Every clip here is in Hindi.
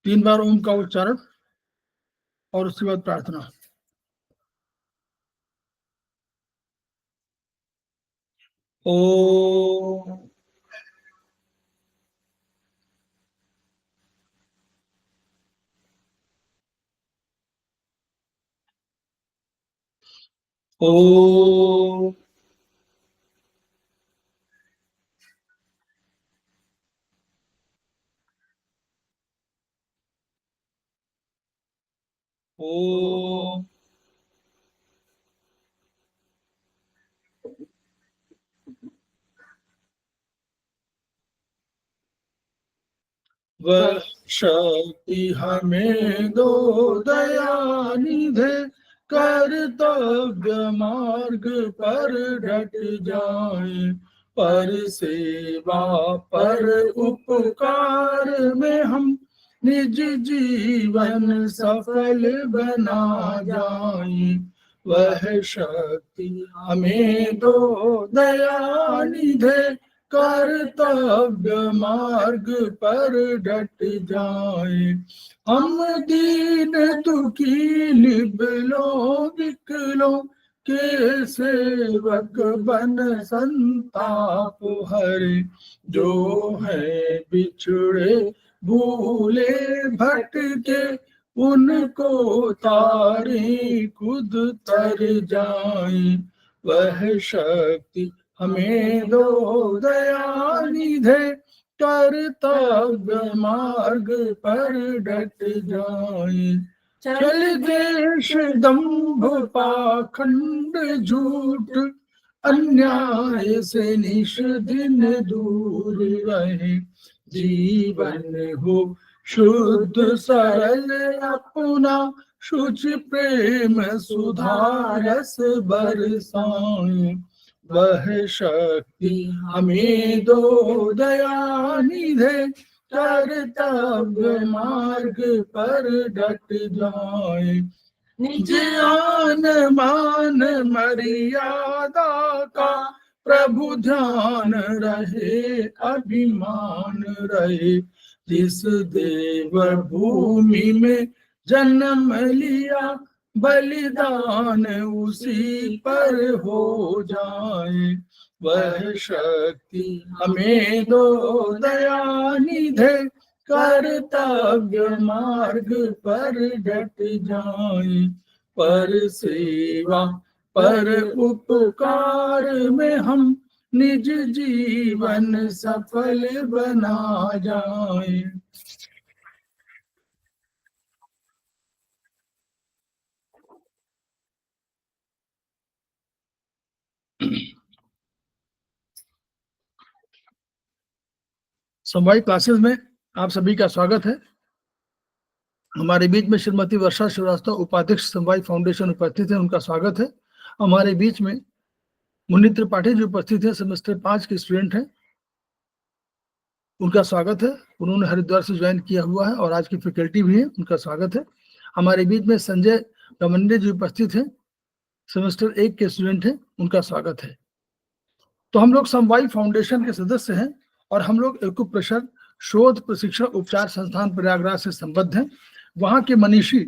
3 बार ओम का उच्चारण और उसके बाद प्रार्थना। ओम ओम ओम वह शक्ति हमें दो दयानिधे, कर्तव्य मार्ग पर डट जाए, पर सेवा पर उपकार में हम निज जीवन सफल बना जाए। वह शक्ति हमें दो दयानिधे, कर्तव्य मार्ग पर डट जाए। हम दीन दुखी लिबलों विकलों के सेवक बन संताप हरे, जो है बिछड़े भूले भटके, उनको तारे खुद तर जाए। वह शक्ति हमें दो दयानिधे, कर्तव्य मार्ग पर डट जाए। चल देश दंभ पाखंड झूठ, अन्याय से निश दिन दूर रहे, जीवन हो शुद्ध सरल अपना, शुचि प्रेम सुधारस बरसाए। वह शक्ति हमें दो दयानिधे, कर्तव्य मार्ग पर डट जाए। निज आन मान मर्यादा का प्रभु ध्यान रहे, अभिमान रहे, जिस देव भूमि में जन्म लिया, बलिदान उसी पर हो जाए। वह शक्ति हमें दो दयानिधे, कर्तव्य मार्ग पर डट जाए, पर सेवा पर उपकार में हम निज जीवन सफल बना जाए। समवाय क्लासेस में आप सभी का स्वागत है। हमारे बीच में श्रीमती वर्षा श्रीवास्तव, उपाध्यक्ष समवाय फाउंडेशन, उपस्थित है, उनका स्वागत है। हमारे बीच में मुन्नी त्रिपाठी जी उपस्थित है, सेमेस्टर 5 के स्टूडेंट हैं, उनका स्वागत है। उन्होंने हरिद्वार से ज्वाइन किया हुआ है और आज की फैकल्टी भी है, उनका स्वागत है। हमारे बीच में संजय रमंडे जी उपस्थित हैं, सेमेस्टर 1 के स्टूडेंट हैं, उनका स्वागत है। तो हम लोग समवाय फाउंडेशन के सदस्य हैं और हम लोग एक्यूप्रेशर शोध प्रशिक्षण उपचार संस्थान प्रयागराज से संबद्ध हैं। वहां के मनीषी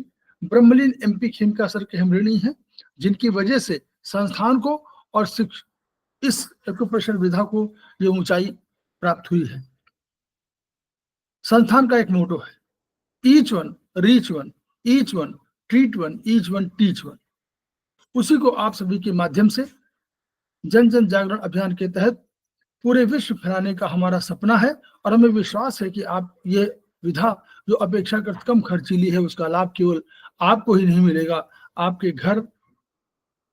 ब्रह्मलीन MP खेमका सर के हम ऋणी हैं, जिनकी वजह से संस्थान को और इस एक्यूप्रेशर विधा को ये ऊंचाई प्राप्त हुई है। संस्थान का एक मोटो है, each one reach one, each one treat one, each one teach one. उसी को आप सभी के माध्यम से जन जन जागरण अभियान के तहत पूरे विश्व फैलाने का हमारा सपना है और हमें विश्वास है कि आप ये विधा जो अपेक्षाकृत कम खर्चीली है, उसका लाभ केवल आपको ही नहीं मिलेगा, आपके घर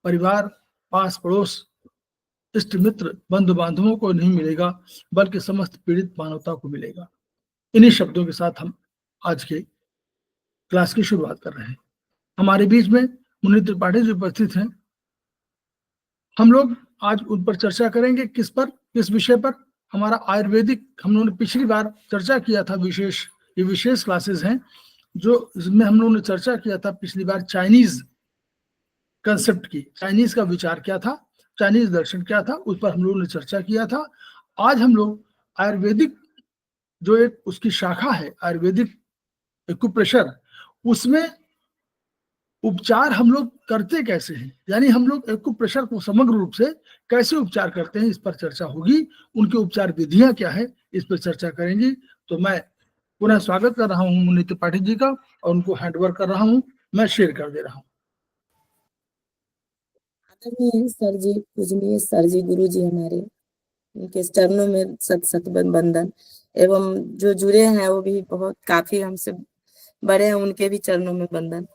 परिवार, पास पड़ोस, इष्ट मित्र, बंधु बांधवों को नहीं मिलेगा, बल्कि समस्त पीड़ित मानवता को मिलेगा। इन्हीं शब्दों के साथ हम आज के क्लास की शुरुआत कर रहे हैं। हमारे बीच में मुन्नी त्रिपाठी जी उपस्थित हैं। हम लोग आज उन पर चर्चा करेंगे। किस पर, किस विषय पर? हमारा आयुर्वेदिक, हम लोगों ने पिछली बार चर्चा किया था, ये विशेष क्लासेस हैं जो इसमें हम लोगों ने चर्चा किया था पिछली बार चाइनीज कंसेप्ट की। चाइनीज का विचार क्या था, चाइनीज दर्शन क्या था, उस पर हम लोगों ने चर्चा किया था। आज हम लोग आयुर्वेदिक जो एक उसकी शाखा है आयुर्वेदिक एक्यूप्रेशर, उसमें उपचार हम लोग करते कैसे हैं, यानी हम लोग एक्यूप्रेशर को समग्र रूप से कैसे उपचार करते हैं, इस पर चर्चा होगी। उनके उपचार विधियां क्या है, इस पर चर्चा करेंगे। तो मैं पुनः स्वागत कर रहा हूं मुनि त्रिपाठी जी का और उनको हैंडओवर कर रहा हूं, मैं शेयर कर दे रहा हूं। आदरणीय सर जी, पूजनीय सर जी, गुरु जी हमारे, उनके चरणों में सत सत वंदन। एवं जो जुड़े हैं वो भी बहुत काफी हमसे बड़े हैं, उनके भी चरणों में वंदन।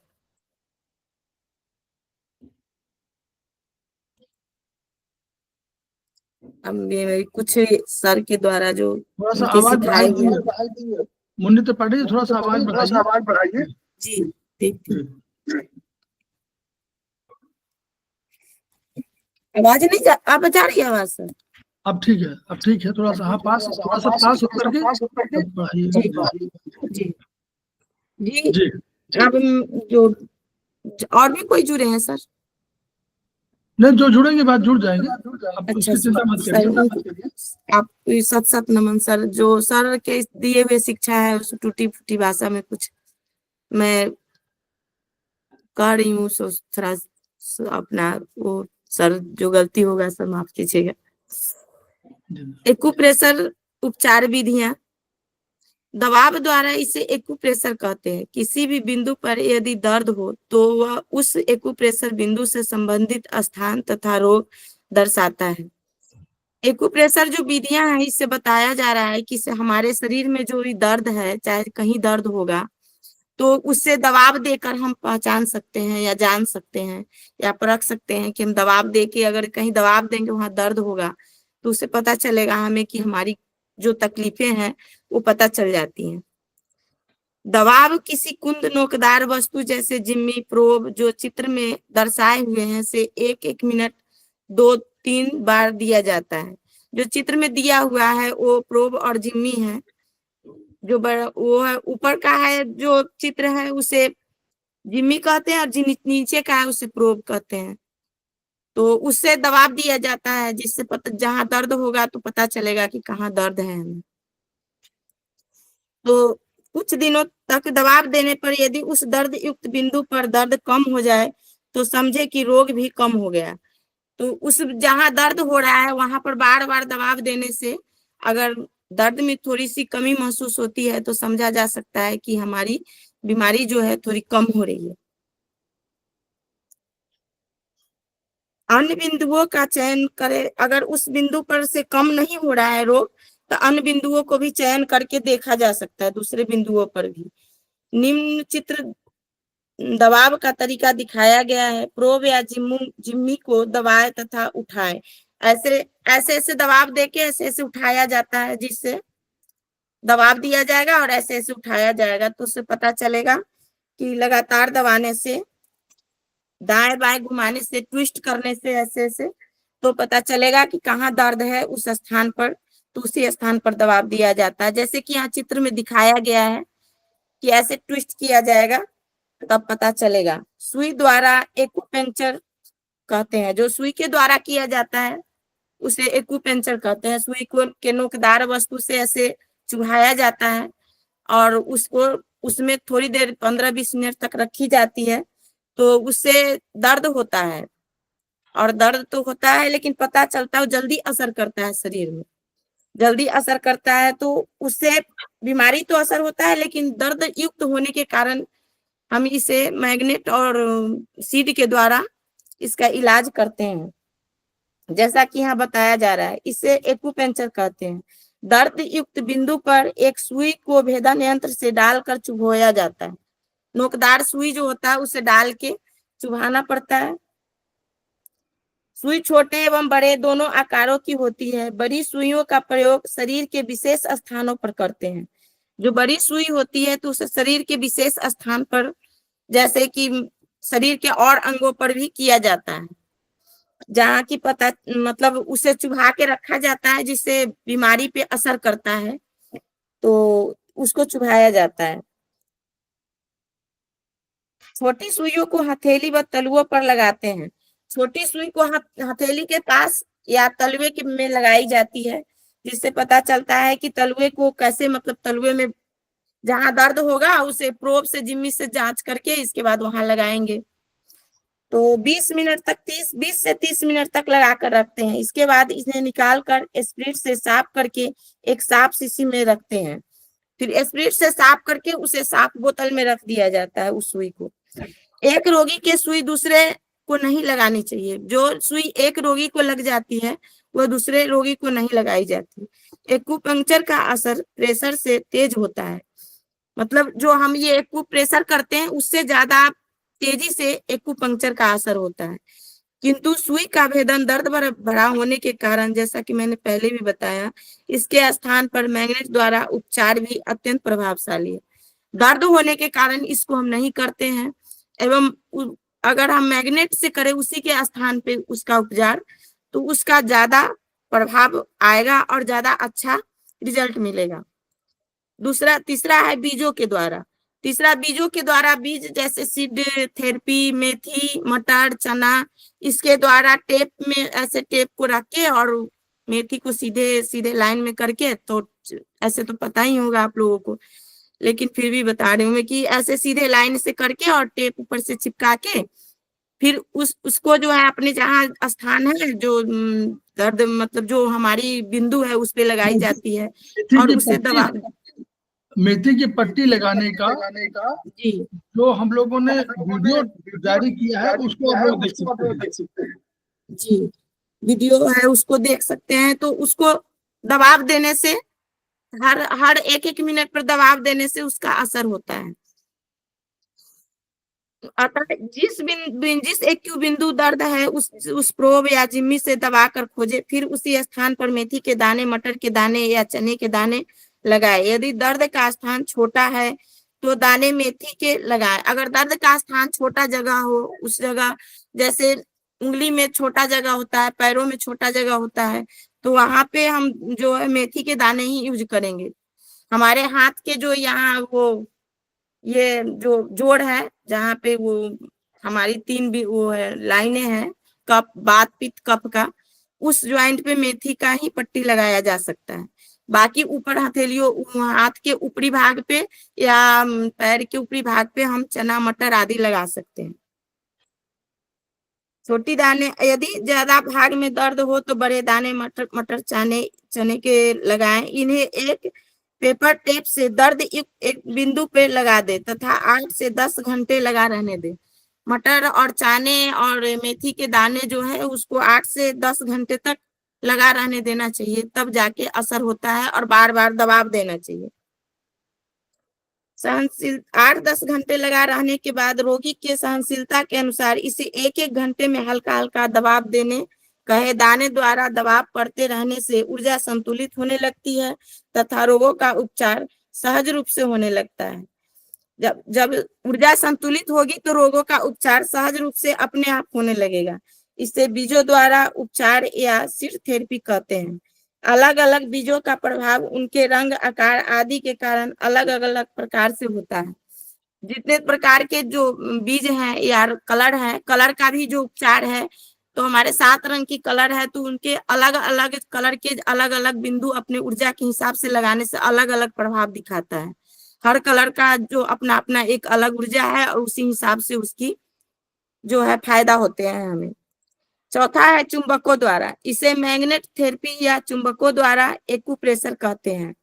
अब ये कुछ सर के द्वारा जो थोड़ा सा उनके आवाज सिखाए बढ़ाई हुए दीजिए मुनि त्रिपाठी जी, थोड़ा सा आवाज बढ़ाइए। जी देखते हैं। आवाज नहीं अब जा रही है आवाज सर? अब ठीक है, अब ठीक है, थोड़ा सा हाँ पास, थोड़ा सा पास होकर के अब बढ़ाइए। जी जी जी अब जो और भी कोई जुड़े हैं सर? नहीं, जो जुड़ेंगे बात जुड़ जाएंगे, अब अच्छा उसकी चिंता मत सर, करिए। आप सत सत नमन सर। जो सर के दिए हुए शिक्षा है उस टूटी फूटी भाषा में कुछ मैं कह रही हूँ, सो थोड़ा अपना वो सर जो गलती होगा सर माफ कीजिएगा। एक्यूप्रेशर उपचार विधियां। दबाव द्वारा इसे एक्यूप्रेशर कहते हैं। किसी भी बिंदु पर यदि दर्द हो तो वह उस एक्यूप्रेशर बिंदु से संबंधित स्थान तथा रोग दर्शाता है। एक्यूप्रेशर जो विधियां हैं, इससे बताया जा रहा है कि हमारे शरीर में जो भी दर्द है, चाहे कहीं दर्द होगा, तो उससे दबाव देकर हम पहचान सकते हैं या जान सकते हैं या परख सकते हैं कि हम दबाव दे के अगर कहीं दबाव देंगे वहां दर्द होगा तो उससे पता चलेगा हमें कि हमारी जो तकलीफें हैं वो पता चल जाती हैं। दबाव किसी कुंद नोकदार वस्तु जैसे जिम्मी, प्रोब जो चित्र में दर्शाए हुए हैं से 1-1 मिनट 2-3 बार दिया जाता है। जो चित्र में दिया हुआ है वो प्रोब और जिम्मी है। जो वो है ऊपर का है जो चित्र है उसे जिम्मी कहते हैं और जो नीचे का है उसे प्रोब कहते हैं। तो उससे दबाव दिया जाता है जिससे पता जहां दर्द होगा तो पता चलेगा कि कहाँ दर्द है हमें। तो कुछ दिनों तक दबाव देने पर यदि उस दर्द युक्त बिंदु पर दर्द कम हो जाए तो समझे कि रोग भी कम हो गया। तो उस जहां दर्द हो रहा है वहां पर बार बार दबाव देने से अगर दर्द में थोड़ी सी कमी महसूस होती है तो समझा जा सकता है कि हमारी बीमारी जो है थोड़ी कम हो रही है। अन्य बिंदुओं का चयन करें। अगर उस बिंदु पर से कम नहीं हो रहा है रोग तो अन्य बिंदुओं को भी चयन करके देखा जा सकता है, दूसरे बिंदुओं पर भी। निम्न चित्र दबाव का तरीका दिखाया गया है। प्रोब या जिम्मी को दबाए तथा उठाए। ऐसे ऐसे ऐसे दबाव देके ऐसे ऐसे उठाया जाता है, जिससे दबाव दिया जाएगा और ऐसे ऐसे उठाया जाएगा तो उससे पता चलेगा कि लगातार दबाने से, दाएं बाएं घुमाने से, ट्विस्ट करने से ऐसे ऐसे तो पता चलेगा कि कहाँ दर्द है उस स्थान पर, तो उसी स्थान पर दबाव दिया जाता है। जैसे कि यहाँ चित्र में दिखाया गया है कि ऐसे ट्विस्ट किया जाएगा तब पता चलेगा। सुई द्वारा एक्यूपेंचर कहते हैं। जो सुई के द्वारा किया जाता है उसे एक्यूपेंचर कहते हैं। सुई को के नोकदार वस्तु से ऐसे चुभाया जाता है और उसको उसमें थोड़ी देर 15-20 मिनट तक रखी जाती है तो उससे दर्द होता है। और दर्द तो होता है लेकिन पता चलता है, जल्दी असर करता है शरीर में, जल्दी असर करता है तो उससे बीमारी तो असर होता है लेकिन दर्द युक्त होने के कारण हम इसे मैग्नेट और सीड के द्वारा इसका इलाज करते हैं। जैसा कि यहाँ बताया जा रहा है, इसे एक्यूपेंचर कहते हैं। दर्द युक्त बिंदु पर एक सुई को भेदन यंत्र से डालकर चुभोया जाता है। नोकदार सुई जो होता है उसे डाल के चुभाना पड़ता है। सुई छोटे एवं बड़े दोनों आकारों की होती है। बड़ी सुइयों का प्रयोग शरीर के विशेष स्थानों पर करते हैं। जो बड़ी सुई होती है तो उसे शरीर के विशेष स्थान पर, जैसे कि शरीर के और अंगों पर भी किया जाता है, जहाँ की पता मतलब उसे चुभा के रखा जाता है जिससे बीमारी पे असर करता है तो उसको चुभाया जाता है। छोटी सुइयों को हथेली व तलुओं पर लगाते हैं। छोटी सुई को हथेली के पास या तलवे के में लगाई जाती है जिससे पता चलता है कि तलुए को कैसे, मतलब तलुए में जहां दर्द होगा उसे प्रोब से, जिम्मी से जांच करके इसके बाद वहां लगाएंगे। तो 20 मिनट तक 20 से 30 मिनट तक लगा कर रखते हैं। इसके बाद इन्हें निकाल कर स्प्रिट से साफ करके एक साफ शीशी में रखते हैं। फिर स्प्रिट से साफ करके उसे साफ बोतल में रख दिया जाता है उस सुई को। एक रोगी के सुई दूसरे को नहीं लगानी चाहिए। जो सुई एक रोगी को लग जाती है वह दूसरे रोगी को नहीं लगाई जाती। एक्यूपंक्चर का असर प्रेशर से तेज होता है, मतलब जो हम ये एक्यूप्रेशर करते हैं उससे ज्यादा तेजी से एक्यूपंक्चर का असर होता है। किंतु सुई का भेदन दर्द भरा होने के कारण, जैसा कि मैंने पहले भी बताया, इसके स्थान पर मैग्नेट द्वारा उपचार भी अत्यंत प्रभावशाली है। दर्द होने के कारण इसको हम नहीं करते हैं, एवं अगर हम मैग्नेट से करें उसी के स्थान पे उसका उपचार, तो उसका ज्यादा प्रभाव आएगा और ज्यादा अच्छा रिजल्ट मिलेगा। तीसरा है बीजों के द्वारा। बीजों के द्वारा, बीज जैसे सीड थेरेपी, मेथी, मटर, चना, इसके द्वारा टेप में ऐसे टेप को रख के और मेथी को सीधे सीधे लाइन में करके, तो ऐसे तो पता ही होगा आप लोगों को, लेकिन फिर भी बता रही हूँ मैं कि ऐसे सीधे लाइन से करके और टेप ऊपर से चिपका के फिर उसको जो है अपने जहाँ स्थान है जो दर्द, मतलब जो हमारी बिंदु है उस पे लगाई जाती है और उसे दबा, मेथी की पट्टी लगाने का जी जो हम लोगों ने वीडियो जारी किया है उसको आप लोग देख सकते हैं। जी वीडियो है उसको देख सकते हैं। तो उसको दबाव देने से, हर एक एक मिनट पर दबाव देने से उसका असर होता है। अतः जिस एक्यू बिंदु दर्द है उस प्रोब या जिम्मी से दबा कर खोजे, फिर उसी स्थान पर मेथी के दाने, मटर के दाने या चने के दाने लगाए। यदि दर्द का स्थान छोटा है तो दाने मेथी के लगाए। अगर दर्द का स्थान छोटा जगह हो, उस जगह जैसे उंगली में छोटा जगह होता है, पैरों में छोटा जगह होता है, तो वहां पे हम जो है मेथी के दाने ही यूज करेंगे। हमारे हाथ के जो यहाँ वो ये जो जोड़ है जहाँ पे वो हमारी 3 भी वो है लाइनें हैं, कप, बात, पित्त, कफ का, उस ज्वाइंट पे मेथी का ही पट्टी लगाया जा सकता है। बाकी ऊपर हथेलियों, हाथ के ऊपरी भाग पे या पैर के ऊपरी भाग पे हम चना, मटर आदि लगा सकते हैं। छोटी दाने, यदि ज्यादा भाग में दर्द हो तो बड़े दाने मटर चने के लगाएं। इन्हें एक पेपर टेप से दर्द एक बिंदु पे लगा दे तथा 8 से 10 घंटे लगा रहने दे। मटर और चने और मेथी के दाने जो है उसको 8 से 10 घंटे तक लगा रहने देना चाहिए, तब जाके असर होता है, और बार बार दबाव देना चाहिए। सहनशील 8-10 घंटे लगा रहने के बाद रोगी के सहनशीलता के अनुसार इसे 1-1 घंटे में हल्का हल्का दबाव देने कहे। दाने द्वारा दबाव पड़ते रहने से ऊर्जा संतुलित होने लगती है तथा रोगों का उपचार सहज रूप से होने लगता है। जब ऊर्जा संतुलित होगी तो रोगों का उपचार सहज रूप से अपने आप होने लगेगा। इसे बीजों द्वारा उपचार या सीड थेरेपी कहते हैं। अलग अलग बीजों का प्रभाव उनके रंग, आकार आदि के कारण अलग अलग प्रकार से होता है। जितने प्रकार के जो बीज हैं या कलर है, कलर का भी जो उपचार है, तो हमारे 7 रंग की कलर है तो उनके अलग अलग कलर के अलग अलग बिंदु अपने ऊर्जा के हिसाब से लगाने से अलग अलग प्रभाव दिखाता है। हर कलर का जो अपना अपना एक अलग ऊर्जा है और उसी हिसाब से उसकी जो है फायदा होते हैं हमें। चौथा है चुंबकों द्वारा। इसे मैग्नेट थेरेपी या चुंबकों द्वारा एक्यूप्रेशर कहते हैं।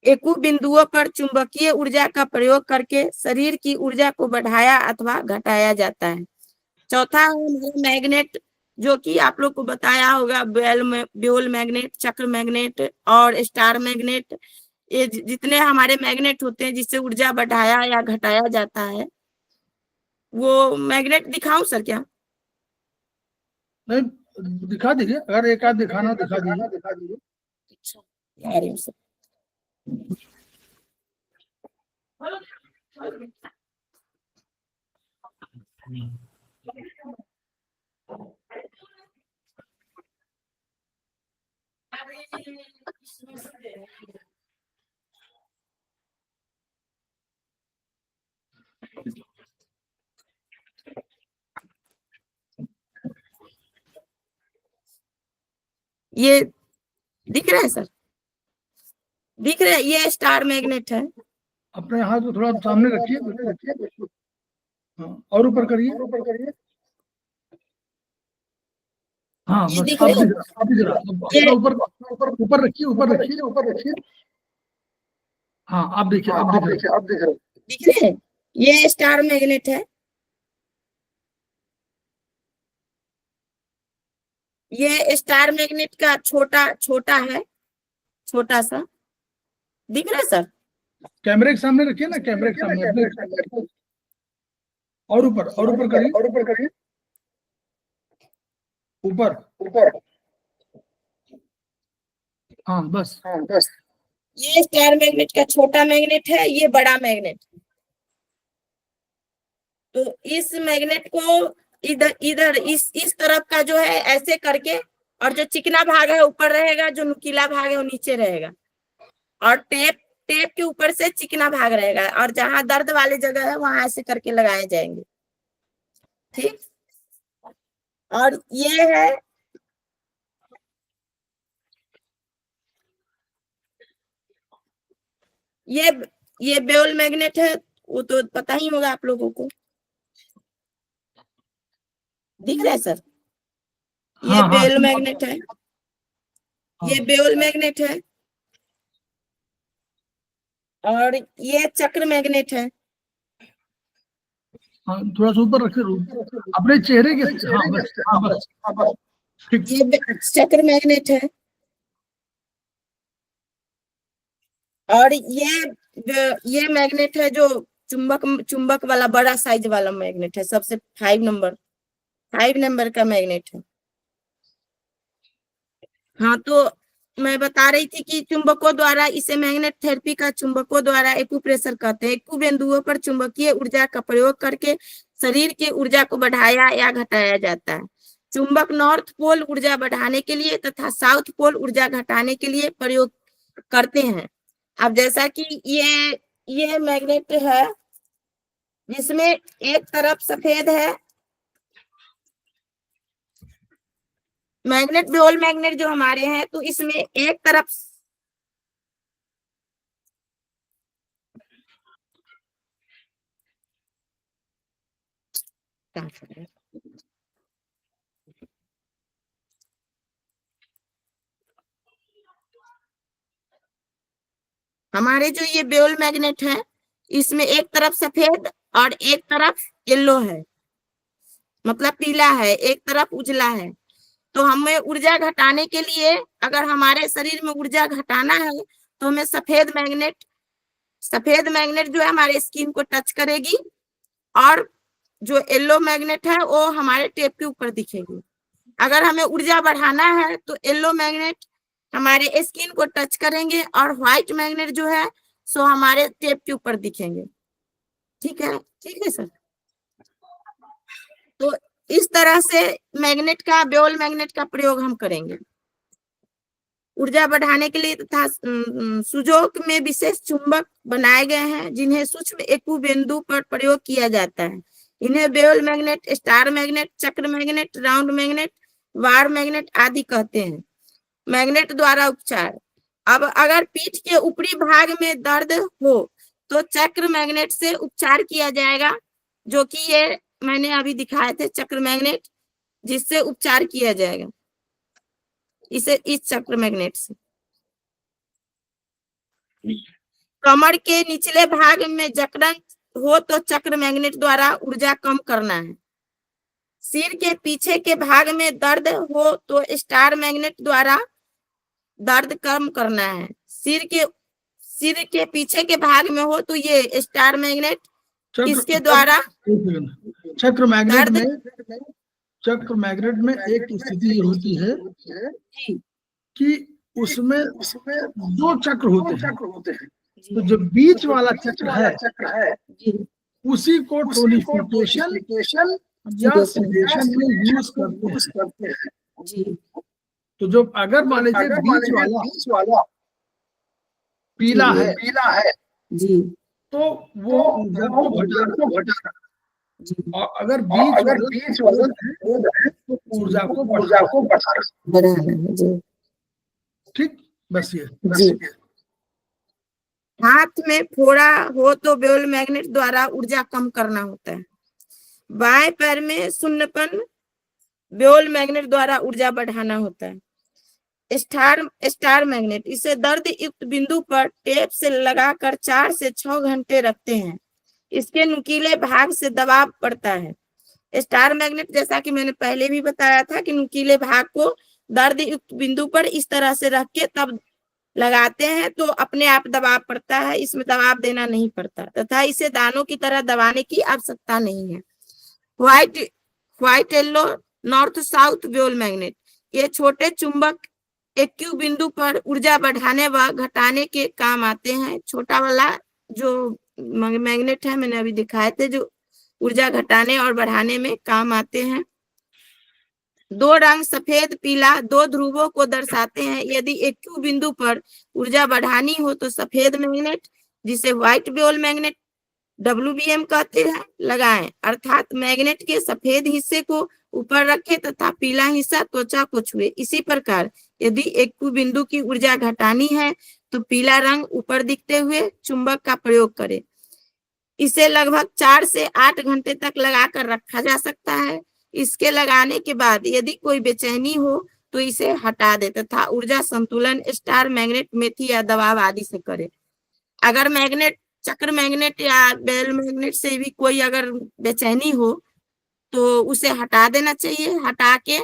एकू बिंदुओं पर चुंबकीय ऊर्जा का प्रयोग करके शरीर की ऊर्जा को बढ़ाया अथवा घटाया जाता है। चौथा है मैग्नेट, जो कि आप लोग को बताया होगा, ब्योल मैग्नेट, चक्र मैग्नेट और स्टार मैग्नेट। ये जितने हमारे मैग्नेट होते हैं जिससे ऊर्जा बढ़ाया या घटाया जाता है, वो मैग्नेट दिखाऊं सर क्या? नहीं, दिखा दीजिए, अगर एक आध दिखाना दिखा दीजिए। अच्छा, आ रही हूँ सर। ये दिख रहा है सर? दिख रहे हैं, ये स्टार मैग्नेट है। अपने हाथ को थोड़ा सामने रखिए, हाँ, और ऊपर करिए, हाँ ये बस दिख अब रहे दिख हैं, रहा, अब दिख रहा, ये थोड़ा ऊपर रखिए, हाँ अब देखिए, अब दिख रहा, दिख रहे हैं, ये स्टार मैग्नेट है। ये स्टार मैग्नेट का छोटा है, छोटा सा, दिख रहा है सर? कैमरे के सामने रखिए ना, कैमरे के सामने अपने, और ऊपर करिए, ऊपर, हाँ बस, ये स्टार मैग्नेट का छोटा मैग्नेट है, ये बड़ा मैग्नेट। तो इस मैग्नेट को इधर इस तरफ का जो है ऐसे करके, और जो चिकना भाग है ऊपर रहेगा, जो नुकीला भाग है वो नीचे रहेगा, और टेप के ऊपर से चिकना भाग रहेगा, और जहां दर्द वाली जगह है वहां ऐसे करके लगाए जाएंगे। ठीक, और ये है ये बेउल मैग्नेट है, वो तो पता ही होगा आप लोगों को। दिख रहा है सर? ये हाँ हाँ बेउल मैग्नेट है, ये बेउल मैग्नेट है, और ये चक्र मैग्नेट है। हाँ, थोड़ा सा ऊपर रखिए, अपने चेहरे के, हाँ बस, ठीक, ये चक्र मैग्नेट है, और ये मैग्नेट है जो चुंबक वाला बड़ा साइज वाला मैग्नेट है, सबसे 5 नंबर का मैग्नेट है। हाँ, तो मैं बता रही थी कि चुंबकों द्वारा, इसे मैग्नेट थेरेपी का चुंबकों द्वारा एक्यूप्रेशर कहते हैं। एक्यू बिंदुओं पर चुंबकीय ऊर्जा का प्रयोग करके शरीर की ऊर्जा को बढ़ाया या घटाया जाता है। चुंबक नॉर्थ पोल ऊर्जा बढ़ाने के लिए तथा साउथ पोल ऊर्जा घटाने के लिए प्रयोग करते हैं। अब जैसा कि ये मैग्नेट है, जिसमें एक तरफ सफेद है, मैग्नेट बेउल मैग्नेट जो हमारे हैं, तो इसमें एक तरफ हमारे जो ये बेउल मैग्नेट है, इसमें एक तरफ सफेद और एक तरफ येलो है, मतलब पीला है, एक तरफ उजला है। तो हमें ऊर्जा घटाने के लिए, अगर हमारे शरीर में ऊर्जा घटाना है, तो हमें सफेद मैग्नेट जो है हमारे स्किन को टच करेगी, और जो येलो मैग्नेट है वो हमारे टेप के ऊपर दिखेगी। अगर हमें ऊर्जा बढ़ाना है तो येलो मैग्नेट हमारे स्किन को टच करेंगे, और व्हाइट मैग्नेट जो है सो हमारे टेप के ऊपर दिखेंगे। ठीक है सर। तो इस तरह से मैग्नेट का, बेउल मैग्नेट का प्रयोग हम करेंगे ऊर्जा बढ़ाने के लिए, तथा सुजोक में विशेष चुंबक बनाए गए हैं जिन्हें सूक्ष्म एकु बिंदु पर प्रयोग किया जाता है। इन्हें बेउल मैग्नेट, स्टार मैग्नेट, चक्र मैग्नेट, राउंड मैग्नेट, वार मैग्नेट आदि कहते हैं। मैग्नेट द्वारा उपचार। अब अगर पीठ के ऊपरी भाग में दर्द हो तो चक्र मैग्नेट से उपचार किया जाएगा, जो कि ये मैंने अभी दिखाए थे चक्र मैग्नेट, जिससे उपचार किया जाएगा इस चक्र मैग्नेट से। कमर के निचले भाग में जकड़न हो तो चक्र मैग्नेट द्वारा ऊर्जा कम करना है। सिर के पीछे के भाग में दर्द हो तो स्टार मैग्नेट द्वारा दर्द कम करना है। सिर के पीछे के भाग में हो तो ये स्टार मैग्नेट इसके द्वारा चक्र मैग्नेट में एक स्थिति होती है कि उसमें दो चक्र होते हैं, तो जो बीच वाला चक्र है उसी को टोनिफिकेशन या सेडेशन में यूज करते हैं। तो जो अगर मान लीजिए बीच वाला पीला है जी, तो वो ऊर्जा को घटाना, और अगर बीच वाला है तो ऊर्जा को बढ़ाना। बढ़ाना है जी। ठीक, बस ये जी। हाथ में फोड़ा हो तो बेल मैग्नेट द्वारा ऊर्जा कम करना होता है। बाएं पैर में शून्यपन बेल मैग्नेट द्वारा ऊर्जा बढ़ाना होता है। स्टार मैग्नेट, इसे दर्द युक्त बिंदु पर टेप से लगाकर 4 से 6 घंटे रखते हैं। इसके नुकीले भाग से दबाव पड़ता है। स्टार मैग्नेट, जैसा कि मैंने पहले भी बताया था कि नुकीले भाग को दर्द युक्त बिंदु पर इस तरह से रख के तब लगाते हैं तो अपने आप दबाव पड़ता है, इसमें दबाव देना नहीं पड़ता तथा इसे दानों की तरह दबाने की आवश्यकता नहीं है। White yellow north south bell magnet, ये छोटे चुंबक एक क्यू बिंदु पर ऊर्जा बढ़ाने व घटाने के काम आते हैं। छोटा वाला जो मैग्नेट है मैंने अभी दिखाए थे, जो ऊर्जा घटाने और बढ़ाने में काम आते हैं। दो रंग सफेद पीला दो ध्रुवों को दर्शाते हैं। यदि एक क्यू बिंदु पर ऊर्जा बढ़ानी हो तो सफेद मैग्नेट, जिसे व्हाइट बेल मैग्नेट WBM कहते हैं, लगाएं, अर्थात मैग्नेट के सफेद हिस्से को ऊपर रखें तथा पीला हिस्सा त्वचा को छुए। इसी प्रकार यदि एक क्यू बिंदु की ऊर्जा घटानी है तो पीला रंग ऊपर दिखते हुए चुंबक का प्रयोग करें। इसे लगभग 4 से 8 घंटे तक लगाकर रखा जा सकता है। इसके लगाने के बाद यदि कोई बेचैनी हो तो इसे हटा दे तथा ऊर्जा संतुलन स्टार मैग्नेट, मेथी या दबाव आदि से करे। अगर मैग्नेट, चक्र मैग्नेट या बेल मैग्नेट से भी कोई अगर बेचैनी हो तो उसे हटा देना चाहिए। हटा के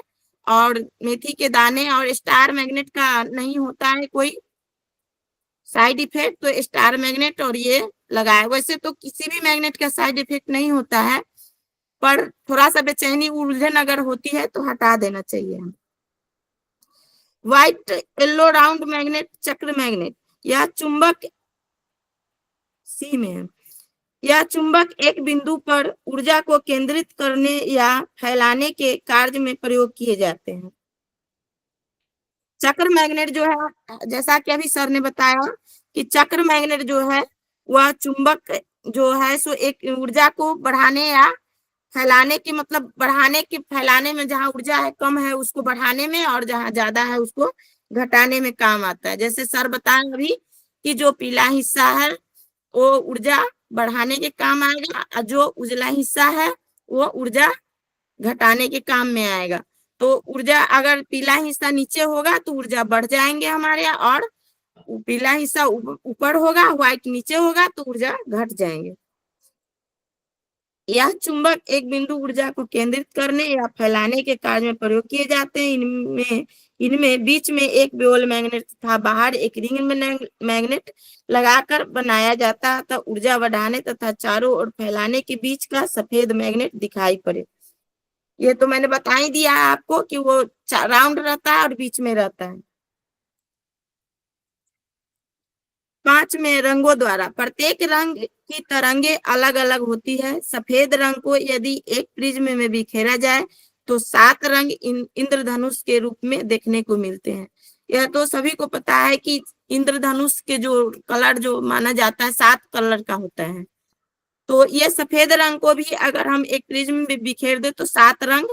और मेथी के दाने और स्टार मैग्नेट का नहीं होता है कोई साइड इफेक्ट, तो स्टार मैग्नेट और ये लगाए। वैसे तो किसी भी मैग्नेट का साइड इफेक्ट नहीं होता है, पर थोड़ा सा बेचैनी उलझन अगर होती है तो हटा देना चाहिए। व्हाइट येलो राउंड मैग्नेट चक्र मैग्नेट, यह चुंबक सी में है। यह चुंबक एक बिंदु पर ऊर्जा को केंद्रित करने या फैलाने के कार्य में प्रयोग किए जाते हैं। चक्र मैग्नेट जो है, जैसा कि अभी सर ने बताया कि चक्र मैग्नेट जो है वह चुंबक जो है सो एक ऊर्जा को बढ़ाने या फैलाने की, मतलब बढ़ाने की, फैलाने में जहां ऊर्जा है कम है उसको बढ़ाने में और जहां ज्यादा है उसको घटाने में काम आता है। जैसे सर बताएं अभी कि जो पीला हिस्सा है वो ऊर्जा बढ़ाने के काम आएगा और जो उजला हिस्सा है वो ऊर्जा घटाने के काम में आएगा। तो ऊर्जा अगर पीला हिस्सा नीचे होगा तो ऊर्जा बढ़ जाएंगे हमारे, और पीला हिस्सा ऊपर होगा, व्हाइट नीचे होगा तो ऊर्जा घट जाएंगे। यह चुंबक एक बिंदु ऊर्जा को केंद्रित करने या फैलाने के कार्य में प्रयोग किए जाते हैं। इनमें बीच में एक बेल मैग्नेट तथा बाहर एक रिंग मैग्नेट लगाकर बनाया जाता है तथा ऊर्जा बढ़ाने तथा चारों ओर फैलाने के बीच का सफेद मैग्नेट दिखाई पड़े। ये तो मैंने बता ही दिया है आपको कि वो राउंड रहता है और बीच में रहता है। 5 में रंगों द्वारा, प्रत्येक रंग की तरंगे अलग अलग होती है। सफेद रंग को यदि एक प्रिज्म में बिखेरा जाए तो 7 रंग इंद्रधनुष के रूप में देखने को मिलते हैं। यह तो सभी को पता है कि इंद्रधनुष के जो कलर जो माना जाता है 7 कलर का होता है। तो ये सफेद रंग को भी अगर हम एक प्रिज्म में बिखेर दे तो 7 रंग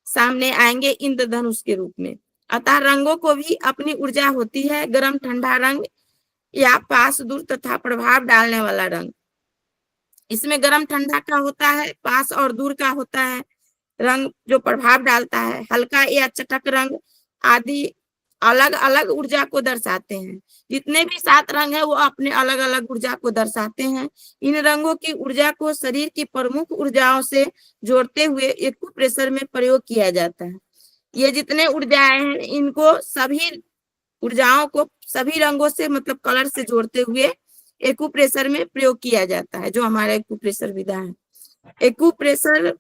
सामने आएंगे इंद्रधनुष के रूप में। अतः रंगों को भी अपनी ऊर्जा होती है। गर्म ठंडा रंग या पास दूर तथा प्रभाव डालने वाला रंग, इसमें गर्म ठंडा का होता है, पास और दूर का होता है रंग जो प्रभाव डालता है। हल्का या चटक रंग आदि अलग अलग ऊर्जा को दर्शाते हैं। जितने भी 7 रंग है वो अपने अलग अलग ऊर्जा को दर्शाते हैं। इन रंगों की ऊर्जा को शरीर की प्रमुख ऊर्जाओं से जोड़ते हुए एक्यूप्रेशर में प्रयोग किया जाता है। ये जितने ऊर्जाएं हैं इनको सभी ऊर्जाओं को सभी रंगों से, मतलब कलर से जोड़ते हुए एक्यूप्रेशर में प्रयोग किया जाता है, जो हमारा एक्यूप्रेशर विधा है। एक्यूप्रेशर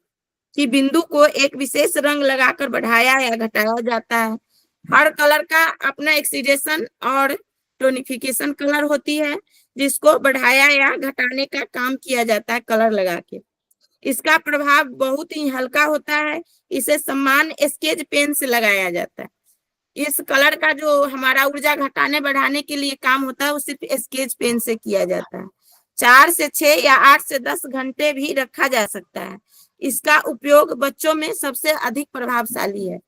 की बिंदु को एक विशेष रंग लगाकर बढ़ाया या घटाया जाता है। हर कलर का अपना एक्सीडेशन और टोनिफिकेशन कलर होती है, जिसको बढ़ाया या घटाने का काम किया जाता है कलर लगा के। इसका प्रभाव बहुत ही हल्का होता है। इसे समान स्केच पेन से लगाया जाता है। इस कलर का जो हमारा ऊर्जा घटाने बढ़ाने के लिए काम होता है वो सिर्फ स्केच पेन से किया जाता है। 4 से 6 या 8 से 10 घंटे भी रखा जा सकता है। इसका उपयोग बच्चों में सबसे अधिक प्रभावशाली है।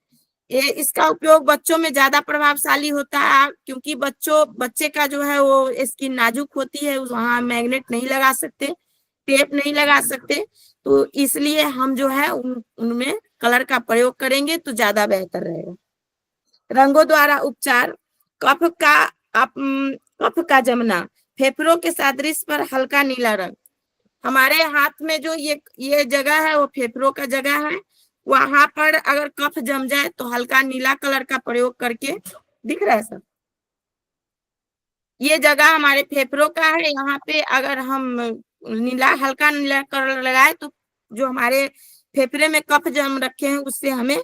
ये इसका उपयोग बच्चों में ज्यादा प्रभावशाली होता है, क्योंकि बच्चे का जो है वो स्किन नाजुक होती है, वहां मैग्नेट नहीं लगा सकते, टेप नहीं लगा सकते, तो इसलिए हम जो है उनमें कलर का प्रयोग करेंगे तो ज्यादा बेहतर रहेगा। रंगों द्वारा उपचार। कफ का जमना, फेफड़ों के सादृश्य पर हल्का नीला रंग। हमारे हाथ में जो ये जगह है वो फेफड़ों का जगह है, वहां पर अगर कफ जम जाए तो हल्का नीला कलर का प्रयोग करके, दिख रहा है सर, ये जगह हमारे फेफड़ों का है, यहाँ पे अगर हम हल्का नीला कलर लगाए तो जो हमारे फेफड़े में कफ जम रखे हैं उससे हमें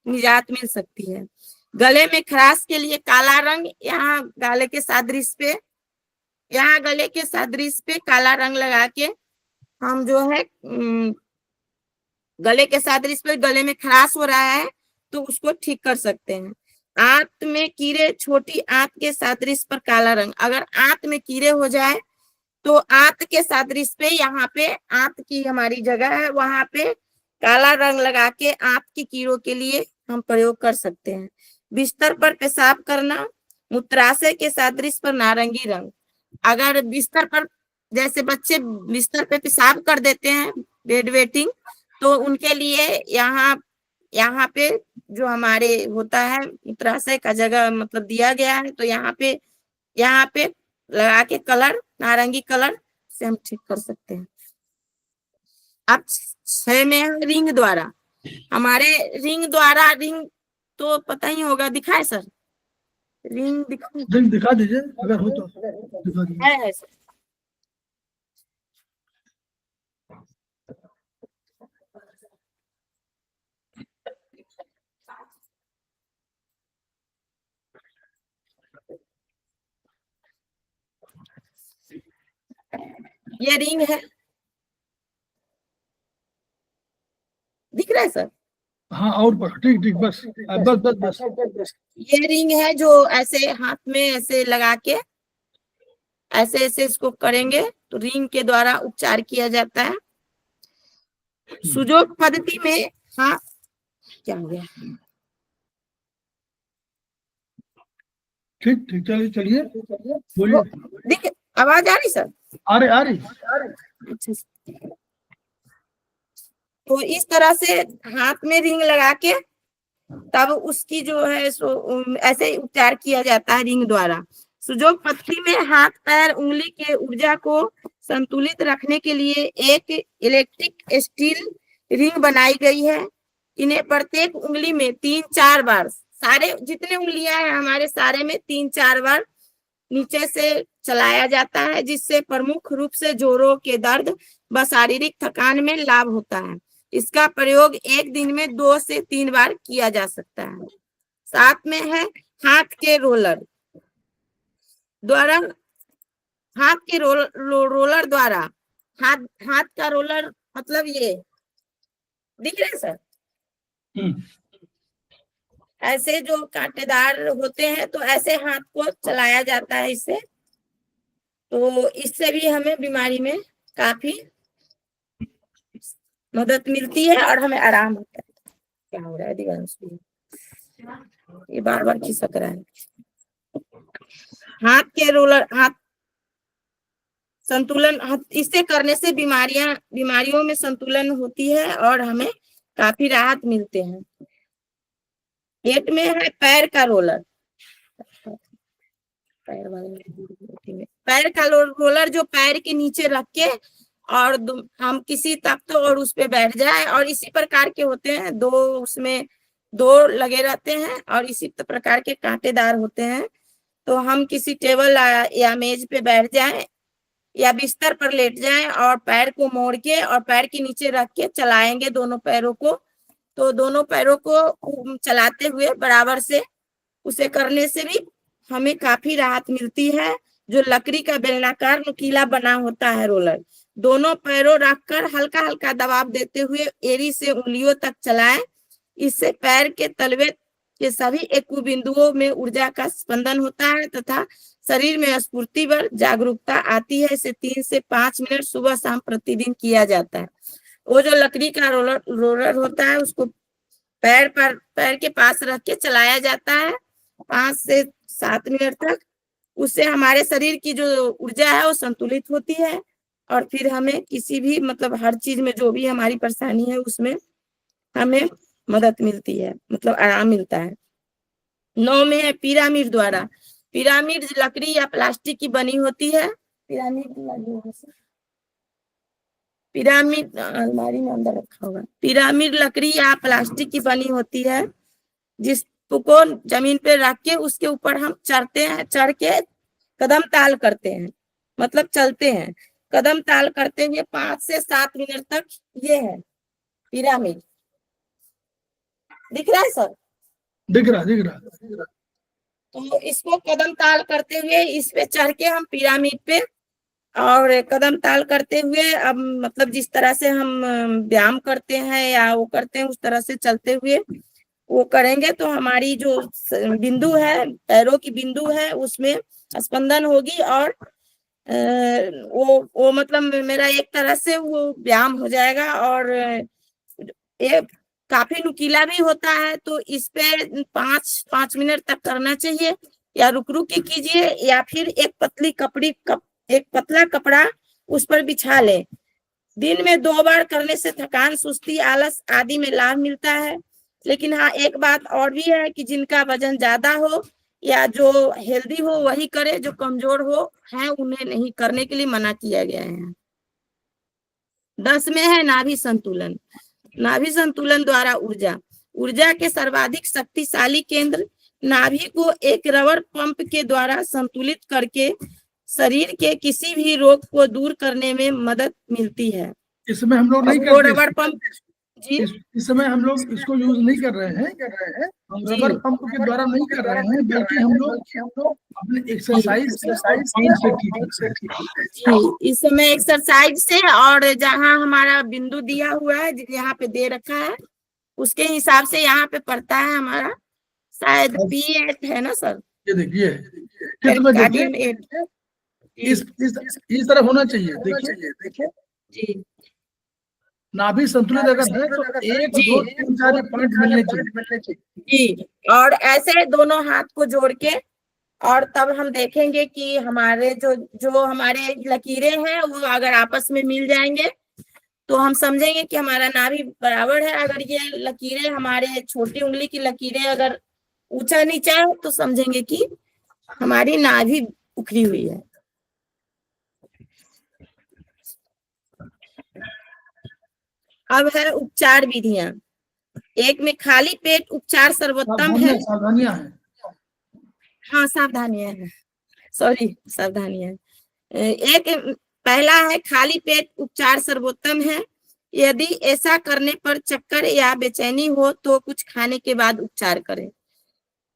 निजात मिल सकती है। गले में खराश के लिए काला रंग, यहाँ गले के सादृश्य पे काला रंग लगा के हम जो है गले के सादृश्य पे गले में खराश हो रहा है तो उसको ठीक कर सकते हैं। आंत में कीड़े, छोटी आंत के सादृश्य पर काला रंग, अगर आंत में कीड़े हो जाए तो आंत के सादृश्य पे, यहाँ पे आंत की हमारी जगह है वहां पे काला रंग लगा के आंत की कीड़ों के लिए हम प्रयोग कर सकते हैं। बिस्तर पर पेशाब करना, मूत्राशय के सादृश्य पर नारंगी रंग, अगर बिस्तर पर जैसे बच्चे बिस्तर पे पेशाब कर देते हैं बेड वेटिंग, तो उनके लिए यहाँ पे जो हमारे होता है मूत्राशय का जगह मतलब दिया गया है, तो यहाँ पे लगा के कलर, नारंगी कलर से हम ठीक कर सकते हैं। अब 6 में है रिंग द्वारा। हमारे रिंग तो पता ही होगा, दिखाए सर, रिंग दिखा दीजिए अगर हो तो दिखा दीजिए। है सर। ये रिंग है, दिख रहा है सर? हाँ और ठीक ठीक, बस बस बस बस। ये रिंग है जो ऐसे हाथ में ऐसे लगा के ऐसे ऐसे इसको करेंगे तो रिंग के द्वारा उपचार किया जाता है। सुजोग पद्धति में, हाँ क्या हो गया? ठीक ठीक, चलिए चलिए बोलिए। देख आवाज आ रही सर? आ रही। अच्छा, तो इस तरह से हाथ में रिंग लगा के तब उसकी जो है सो ऐसे उपचार किया जाता है रिंग द्वारा। सुजोग पद्धति में हाथ पैर उंगली के ऊर्जा को संतुलित रखने के लिए एक इलेक्ट्रिक स्टील रिंग बनाई गई है। इन्हें प्रत्येक उंगली में 3-4 बार, सारे जितने उंगलियां हैं हमारे सारे में 3-4 बार नीचे से चलाया जाता है, जिससे प्रमुख रूप से जोड़ों के दर्द व शारीरिक थकान में लाभ होता है। इसका प्रयोग एक दिन में 2 से 3 बार किया जा सकता है। साथ में है हाथ के रोलर द्वारा, रोलर द्वारा हाथ का रोलर मतलब ये दिख रहा है सर, ऐसे जो कांटेदार होते हैं तो ऐसे हाथ को चलाया जाता है इससे, तो इससे भी हमें बीमारी में काफी मदद मिलती है और हमें आराम होता है। क्या हो रहा है दिवांश, ये बार बार खिसक रहा है। हाथ के रोलर, हाथ संतुलन, इससे करने से बीमारियों में संतुलन होती है और हमें काफी राहत मिलते हैं। 8 में है पैर का रोलर। पैर का रोलर जो पैर के नीचे रख के और हम किसी तख्त और उस पे बैठ जाए, और इसी प्रकार के होते हैं, उसमें 2 लगे रहते हैं और इसी प्रकार के कांटेदार होते हैं। तो हम किसी टेबल या मेज पे बैठ जाएं या बिस्तर पर लेट जाएं और पैर को मोड़ के और पैर के नीचे रख के चलाएंगे दोनों पैरों को, तो दोनों पैरों को चलाते हुए बराबर से उसे करने से भी हमें काफी राहत मिलती है। जो लकड़ी का बेलनाकार नुकीला बना होता है रोलर, दोनों पैरों रखकर हल्का हल्का दबाव देते हुए एड़ी से उंगलियों तक चलाएं। इससे पैर के तलवे के सभी एकु बिंदुओं में ऊर्जा का स्पंदन होता है तथा शरीर में स्फूर्ति व जागरूकता आती है। इसे 3 से 5 मिनट सुबह शाम प्रतिदिन किया जाता है। वो जो लकड़ी का रोलर होता है उसको पैर के पास रख के चलाया जाता है 5 से 7 मिनट तक। उससे हमारे शरीर की जो ऊर्जा है वो संतुलित होती है और फिर हमें किसी भी मतलब हर चीज में जो भी हमारी परेशानी है उसमें हमें मदद मिलती है, मतलब आराम मिलता है। 9 में है पिरामिड द्वारा। पिरामिड लकड़ी या प्लास्टिक की बनी होती है। पिरामिड अलमारी में अंदर रखा होगा। पिरामिड लकड़ी या प्लास्टिक की बनी होती है जिसको जमीन पे रख के उसके ऊपर हम चढ़ते हैं, चढ़ के कदम ताल करते हैं, मतलब चलते हैं। कदम ताल करते हुए 5 से 7 मिनट तक ये है पिरामिड। दिख रहा है सर? दिख रहा। तो इसको कदम ताल करते हुए इस पे चढ़ के हम पिरामिड पे और कदम ताल करते हुए अब मतलब जिस तरह से हम व्यायाम करते हैं या वो करते हैं उस तरह से चलते हुए वो करेंगे तो हमारी जो बिंदु है, पैरों की बिंदु है, उसमें स्पंदन होगी और वो मतलब मेरा एक तरह से वो व्यायाम हो जाएगा। और ये काफी नुकीला भी होता है तो इस पे 5 मिनट तक करना चाहिए, या रुक रुक के कीजिए या फिर एक पतला कपड़ा उस पर बिछा ले। दिन में 2 बार करने से थकान, सुस्ती, आलस आदि में लाभ मिलता है। लेकिन हाँ, एक बात और भी है कि जिनका वजन ज्यादा हो या जो हेल्दी हो वही करे, जो कमजोर हो है उन्हें नहीं करने के लिए मना किया गया है। 10 में है नाभि संतुलन। नाभि संतुलन द्वारा ऊर्जा के सर्वाधिक शक्तिशाली केंद्र नाभि को एक रबर पंप के द्वारा संतुलित करके शरीर के किसी भी रोग को दूर करने में मदद मिलती है। इसमें हम लोग नहीं वो करते, रबर पंप जी इस समय हम लोग इसको यूज नहीं कर रहे हैं, हम जी रबर पंप के द्वारा नहीं कर रहे हैं, बल्कि हम लोग अपने एक्सरसाइज से और पानी से ठीक करते हैं। जी, इस समय एक्सरसाइज से और जहाँ हमारा बिंदु दिया हुआ है यहाँ पे दे रखा है उसके हिसाब से यहाँ पे पड़ता है हमारा शायद P8 है ना सर? ये देखिए कितना, देखिए P8 इस तरह होना चाहिए। देखिए जी नाभि संतुलित अगर है तो 1 2 3 4 पॉइंट मिलने चाहिए जी। और ऐसे दोनों हाथ को जोड़ के और तब हम देखेंगे कि हमारे जो हमारे लकीरें हैं वो अगर आपस में मिल जाएंगे तो हम समझेंगे कि हमारा नाभि बराबर है। अगर ये लकीरें हमारे छोटी उंगली की लकीरें अगर ऊंचा नीचा है तो समझेंगे कि हमारी नाभि उखड़ी हुई है। अब है उपचार विधियां। एक में खाली पेट उपचार सर्वोत्तम है। सावधानियां हैं। हाँ सावधानियां हैं, सॉरी सावधानियां। एक पहला है खाली पेट उपचार सर्वोत्तम है। यदि ऐसा करने पर चक्कर या बेचैनी हो तो कुछ खाने के बाद उपचार करें।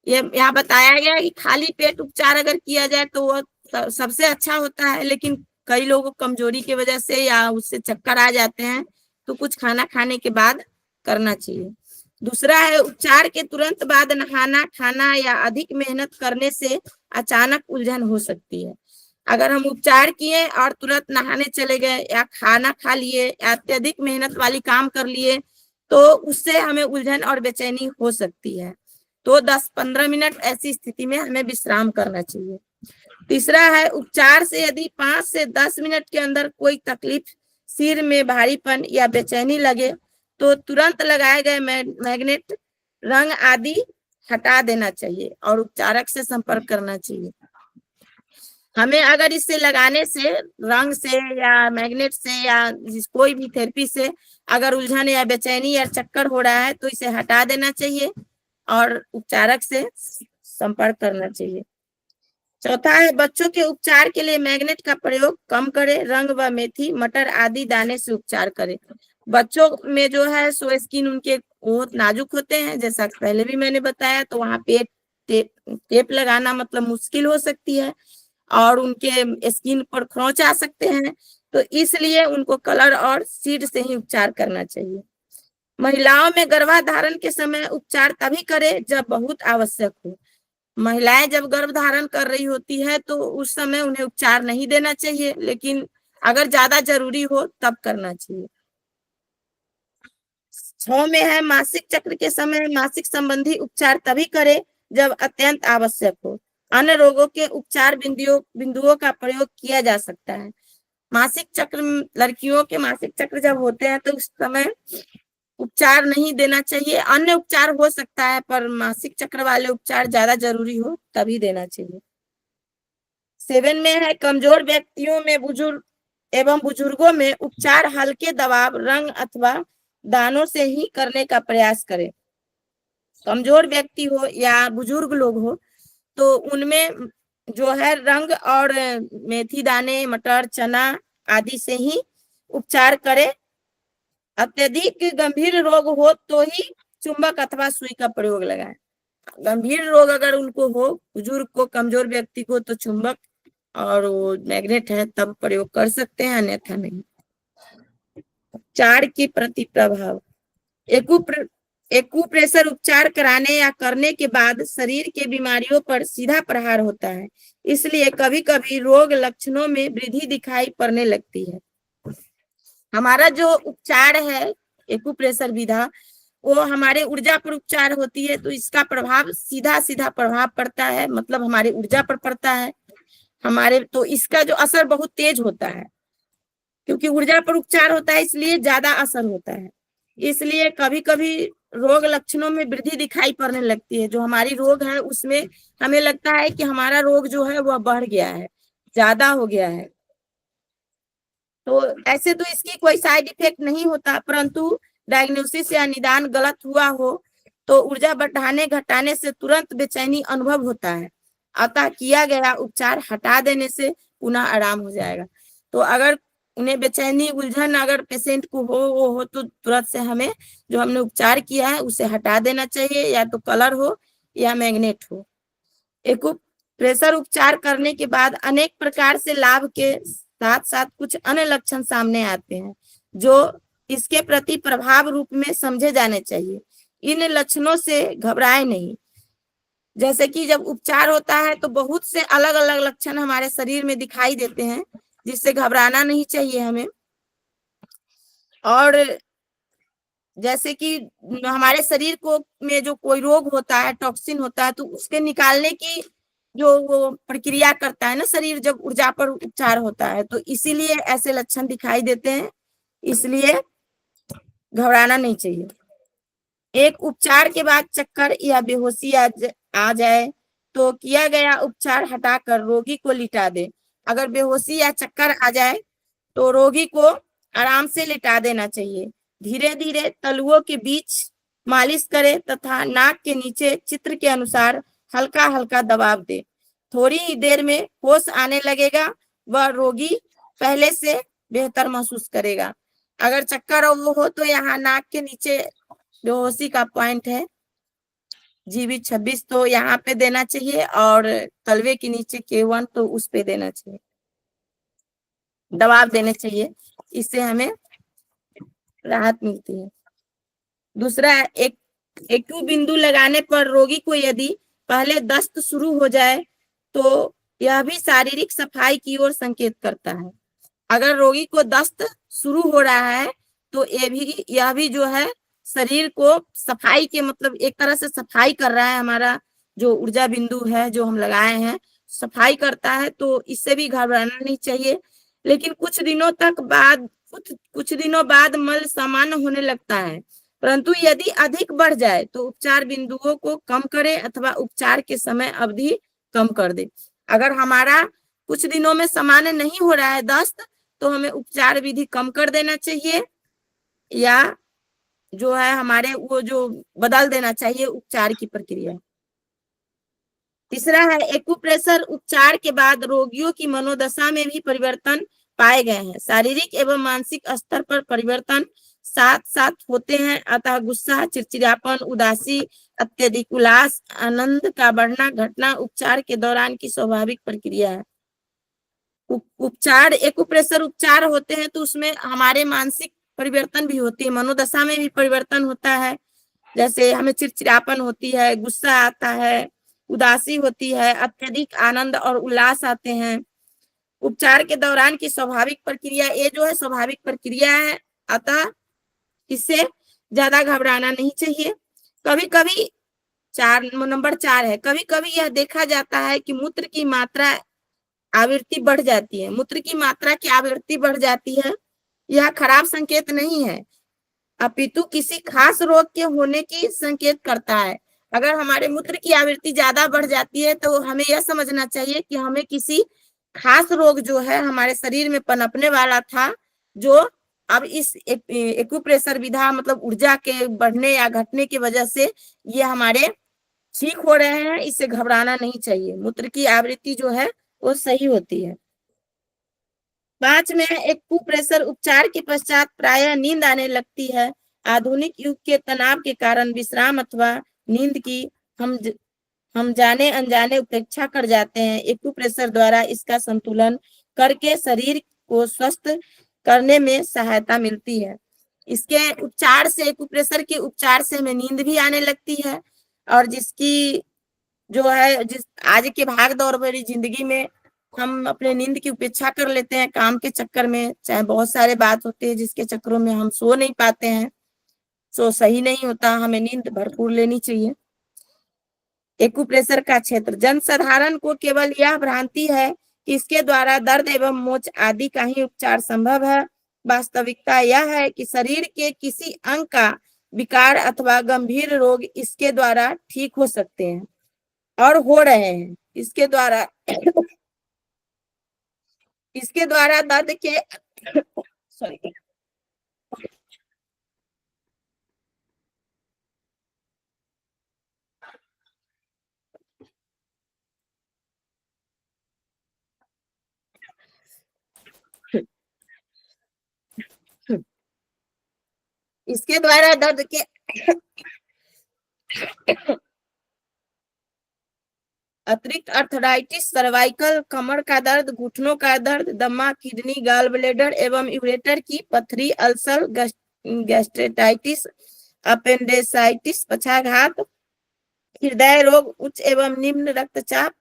ये यहाँ बताया गया है कि खाली पेट उपचार अगर किया जाए तो वो सबसे अच्छा होता है, लेकिन कई लोगों को कमजोरी की वजह से या उससे चक्कर आ जाते हैं तो कुछ खाना खाने के बाद करना चाहिए। दूसरा है उपचार के तुरंत बाद नहाना, खाना या अधिक मेहनत करने से अचानक उलझन हो सकती है। अगर हम उपचार किए और तुरंत नहाने चले गए या खाना खा लिए या अत्यधिक मेहनत वाली काम कर लिए तो उससे हमें उलझन और बेचैनी हो सकती है। तो 10-15 मिनट ऐसी स्थिति में हमें विश्राम करना चाहिए। तीसरा है उपचार से यदि 5 से 10 मिनट के अंदर कोई तकलीफ, सिर में भारीपन या बेचैनी लगे तो तुरंत लगाए गए मैग्नेट, रंग आदि हटा देना चाहिए और उपचारक से संपर्क करना चाहिए। हमें अगर इससे लगाने से, रंग से या मैग्नेट से या कोई भी थेरेपी से अगर उलझन या बेचैनी या चक्कर हो रहा है तो इसे हटा देना चाहिए और उपचारक से संपर्क करना चाहिए। चौथा है बच्चों के उपचार के लिए मैग्नेट का प्रयोग कम करें। रंग व मेथी, मटर आदि दाने से उपचार करें। बच्चों में जो है सो स्किन उनके बहुत नाजुक होते हैं, जैसा पहले भी मैंने बताया, तो वहां पे टेप लगाना मतलब मुश्किल हो सकती है और उनके स्किन पर खरोंच आ सकते हैं, तो इसलिए उनको कलर और सीड से ही उपचार करना चाहिए। महिलाओं में गर्भाधारण के समय उपचार तभी करें जब बहुत आवश्यक हो। महिलाएं जब गर्भ धारण कर रही होती है तो उस समय उन्हें उपचार नहीं देना चाहिए, लेकिन अगर ज्यादा जरूरी हो तब करना चाहिए। 6 में है मासिक चक्र के समय मासिक संबंधी उपचार तभी करे जब अत्यंत आवश्यक हो। अन्य रोगों के उपचार बिंदुओं का प्रयोग किया जा सकता है। मासिक चक्र, लड़कियों के मासिक चक्र जब होते हैं तो उस समय उपचार नहीं देना चाहिए। अन्य उपचार हो सकता है पर मासिक चक्र वाले उपचार ज्यादा जरूरी हो तभी देना चाहिए। 7 में है कमजोर व्यक्तियों में बुजुर्गों में उपचार हल्के दबाव, रंग अथवा दानों से ही करने का प्रयास करें। कमजोर व्यक्ति हो या बुजुर्ग लोग हो तो उनमें जो है रंग और मेथी दाने, मटर, चना आदि से ही उपचार करें। अत्यधिक गंभीर रोग हो तो ही चुंबक अथवा सुई का प्रयोग लगाएं। गंभीर रोग अगर उनको हो, बुजुर्ग को, कमजोर व्यक्ति को, तो चुंबक और वो मैग्नेट है तब प्रयोग कर सकते हैं, अन्यथा नहीं। उपचार के प्रति प्रभाव। एक्यूप्रेशर उपचार कराने या करने के बाद शरीर के बीमारियों पर सीधा प्रहार होता है, इसलिए कभी कभी रोग लक्षणों में वृद्धि दिखाई पड़ने लगती है। हमारा जो उपचार है एक्यूप्रेशर विधा, वो हमारे ऊर्जा पर उपचार होती है, तो इसका प्रभाव सीधा सीधा प्रभाव पड़ता है, मतलब हमारी ऊर्जा पर पड़ता है हमारे, तो इसका जो असर बहुत तेज होता है, क्योंकि ऊर्जा पर उपचार होता है इसलिए ज्यादा असर होता है। इसलिए कभी कभी रोग लक्षणों में वृद्धि दिखाई पड़ने लगती है। जो हमारी रोग है उसमें हमें लगता है कि हमारा रोग जो है वह बढ़ गया है, ज्यादा हो गया है। तो ऐसे तो इसकी कोई साइड इफेक्ट नहीं होता, परंतु डायग्नोसिस या निदान गलत हुआ हो तो ऊर्जा बढ़ाने घटाने से तुरंत बेचैनी अनुभव होता है, अतः किया गया उपचार हटा देने से पुनः आराम हो जाएगा। तो अगर उन्हें बेचैनी, उलझन अगर पेशेंट को हो तो तुरंत से हमें जो हमने उपचार किया है उसे हटा देना चाहिए, या तो कलर हो या मैग्नेट हो। एक्यूप्रेशर उपचार करने के बाद अनेक प्रकार से लाभ के साथ साथ कुछ अन्य लक्षण सामने आते हैं जो इसके प्रति प्रभाव रूप में समझे जाने चाहिए। इन लक्षणों से घबराए नहीं। जैसे कि जब उपचार होता है तो बहुत से अलग अलग लक्षण हमारे शरीर में दिखाई देते हैं, जिससे घबराना नहीं चाहिए हमें। और जैसे कि हमारे शरीर को में जो कोई रोग होता है, टॉक्सिन होता है, तो उसके निकालने की जो वो प्रक्रिया करता है ना शरीर, जब ऊर्जा पर उपचार होता है, तो इसीलिए ऐसे लक्षण दिखाई देते हैं, इसलिए घबराना नहीं चाहिए। एक उपचार के बाद चक्कर या बेहोशी आ जाए तो किया गया उपचार हटाकर रोगी को लिटा दे। अगर बेहोशी या चक्कर आ जाए तो रोगी को आराम से लिटा देना चाहिए। धीरे धीरे तलुओं के बीच मालिश करें तथा नाक के नीचे चित्र के अनुसार हल्का हल्का दबाव दे। थोड़ी ही देर में होश आने लगेगा, वह रोगी पहले से बेहतर महसूस करेगा। अगर चक्कर वो हो तो यहाँ नाक के नीचे बेहोशी का पॉइंट है GB26, तो यहाँ पे देना चाहिए, और तलवे के नीचे K1 तो उस पे देना चाहिए, दबाव देने चाहिए, इससे हमें राहत मिलती है। दूसरा, एक बिंदु लगाने पर रोगी को यदि पहले दस्त शुरू हो जाए तो यह भी शारीरिक सफाई की ओर संकेत करता है। अगर रोगी को दस्त शुरू हो रहा है तो यह भी जो है शरीर को सफाई के, मतलब एक तरह से सफाई कर रहा है। हमारा जो ऊर्जा बिंदु है जो हम लगाए हैं सफाई करता है, तो इससे भी घबराना नहीं चाहिए। लेकिन कुछ दिनों बाद मल सामान्य होने लगता है, परंतु यदि अधिक बढ़ जाए तो उपचार बिंदुओं को कम करे अथवा उपचार के समय अवधि कम कर दे। अगर हमारा कुछ दिनों में सामान्य नहीं हो रहा है दस्त, तो हमें उपचार विधि कम कर देना चाहिए, या जो है हमारे वो जो बदल देना चाहिए उपचार की प्रक्रिया। तीसरा है एक्यूप्रेशर उपचार के बाद रोगियों की मनोदशा में भी परिवर्तन पाए गए हैं। शारीरिक एवं मानसिक स्तर पर परिवर्तन साथ साथ होते हैं, अतः गुस्सा, चिड़चिड़ापन, उदासी, अत्यधिक उल्लास, आनंद का बढ़ना घटना उपचार के दौरान की स्वाभाविक प्रक्रिया है। उपचार, एक्यूप्रेशर उपचार होते हैं तो उसमें हमारे मानसिक परिवर्तन भी होती है, मनोदशा में भी परिवर्तन होता है। जैसे हमें चिड़चिड़ापन होती है, गुस्सा आता है, उदासी होती है, अत्यधिक आनंद और उल्लास आते हैं। उपचार के दौरान की स्वाभाविक प्रक्रिया, ये जो है स्वाभाविक प्रक्रिया है, अतः इससे ज्यादा घबराना नहीं चाहिए। कभी कभी नंबर 4 है, कभी कभी यह देखा जाता है कि मूत्र की मात्रा आवृत्ति बढ़ जाती है। मूत्र की मात्रा की आवृत्ति बढ़ जाती है, यह खराब संकेत नहीं है, अपितु किसी खास रोग के होने की संकेत करता है। अगर हमारे मूत्र की आवृत्ति ज्यादा बढ़ जाती है तो हमें यह समझना चाहिए कि हमें किसी खास रोग जो है हमारे शरीर में पनपने वाला था, जो अब इस एक्यूप्रेशर विधा मतलब ऊर्जा के बढ़ने या घटने की वजह से ये हमारे ठीक हो रहे हैं, इससे घबराना नहीं चाहिए। मूत्र की आवृत्ति जो है वो सही होती है। 5 में एक्यूप्रेशर उपचार के पश्चात प्रायः नींद आने लगती है। आधुनिक युग के तनाव के कारण विश्राम अथवा नींद की हम जाने अनजाने उपेक्षा कर जाते हैं। एक्यूप्रेशर द्वारा इसका संतुलन करके शरीर को स्वस्थ करने में सहायता मिलती है। इसके उपचार से, एक्यूप्रेशर के उपचार से हमें नींद भी आने लगती है, और जिसकी जो है जिस आज के भाग दौड़ भरी जिंदगी में हम अपने नींद की उपेक्षा कर लेते हैं काम के चक्कर में, चाहे बहुत सारे बात होते हैं जिसके चक्करों में हम सो नहीं पाते हैं, सो सही नहीं होता, हमें नींद भरपूर लेनी चाहिए। एक्यूप्रेशर का क्षेत्र, जनसाधारण को केवल यह भ्रांति है कि इसके द्वारा दर्द एवं मोच आदि का ही उपचार संभव है। वास्तविकता यह है कि शरीर के किसी अंग का विकार अथवा गंभीर रोग इसके द्वारा ठीक हो सकते हैं और हो रहे हैं। इसके द्वारा दर्द के सॉरी इसके द्वारा दर्द के अतिरिक्त अर्थराइटिस, सर्वाइकल, कमर का दर्द, घुटनों का दर्द, दमा, किडनी, गॉल ब्लैडर एवं यूरेटर की पथरी, अल्सर, गैस्ट्रेटाइटिस, अपेंडिसाइटिस, पक्षाघात, हृदय रोग, उच्च एवं निम्न रक्तचाप,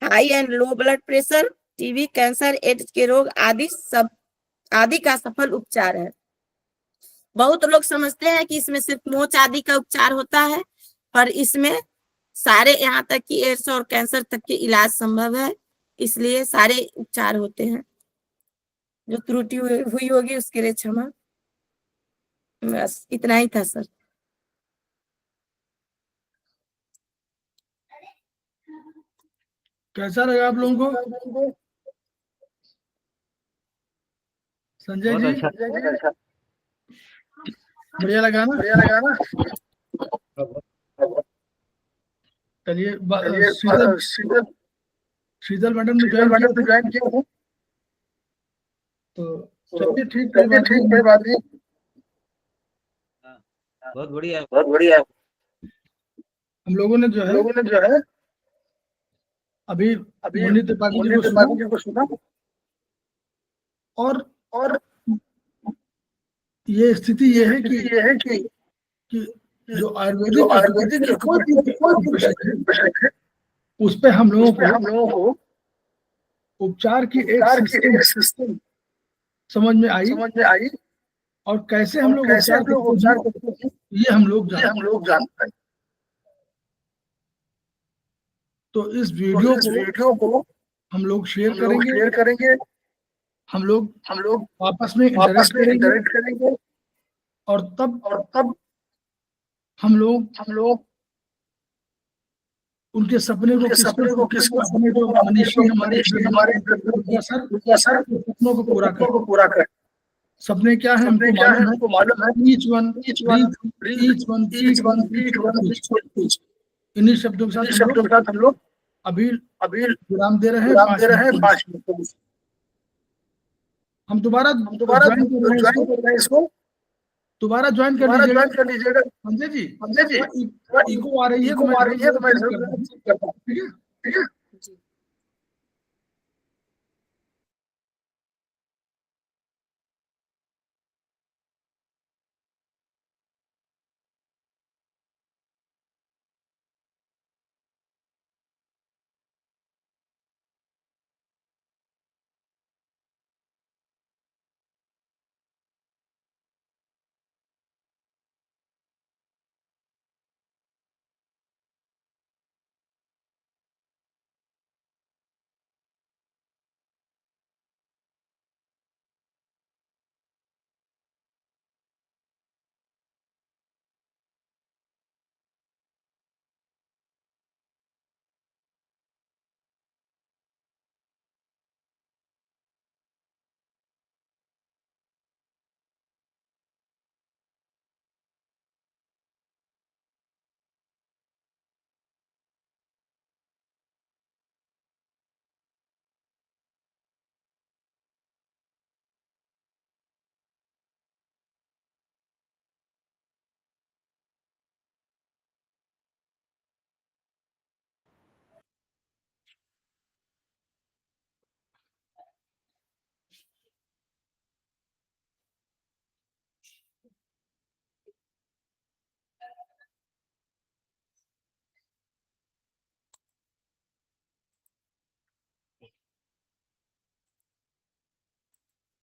high and low blood pressure, TB, cancer, AIDS के रोग आदि का सफल उपचार है। बहुत लोग समझते हैं कि इसमें सिर्फ मोच आदि का उपचार होता है, पर इसमें सारे यहाँ तक कि एड्स और कैंसर तक के इलाज संभव है, इसलिए सारे उपचार होते हैं। जो त्रुटि हुई होगी उसके लिए क्षमा। बस इतना ही था सर। कैसा लगा आप लोगों को? संजय जी, बढ़िया लगा ना? चलिए, शीतल मैडम ने ज्वाइन किया था, तो चलिए ठीक है, बात नहीं। बहुत बढ़िया। हम लोगों ने जो है अभी मुन्नी त्रिपाठी जी को सुना, और ये स्थिति ये है कि जो आयुर्वेदिक है उस पे हम लोगों को उपचार की एक सिस्टम समझ में आई, और कैसे हम लोग उपचार करते हैं ये हम लोग जानते हैं। तो इस वीडियो को हम लोग शेयर करेंगे, हम लोग आपस में इंटरेक्ट करेंगे, और तब हम लोग उनके सपने को मनीषी हमारे सपनों को पूरा कर। सपने क्या है हमको मालूम है। ईच वन इन्हीं शब्दों के साथ हम लोग अभी विराम दे रहे हैं 5 मिनट। हम दोबारा ज्वाइन कर रहे हैं इसको, दोबारा ज्वाइन कर लीजिएगा। संजय जी, इको आ रही है तो मैं ठीक है।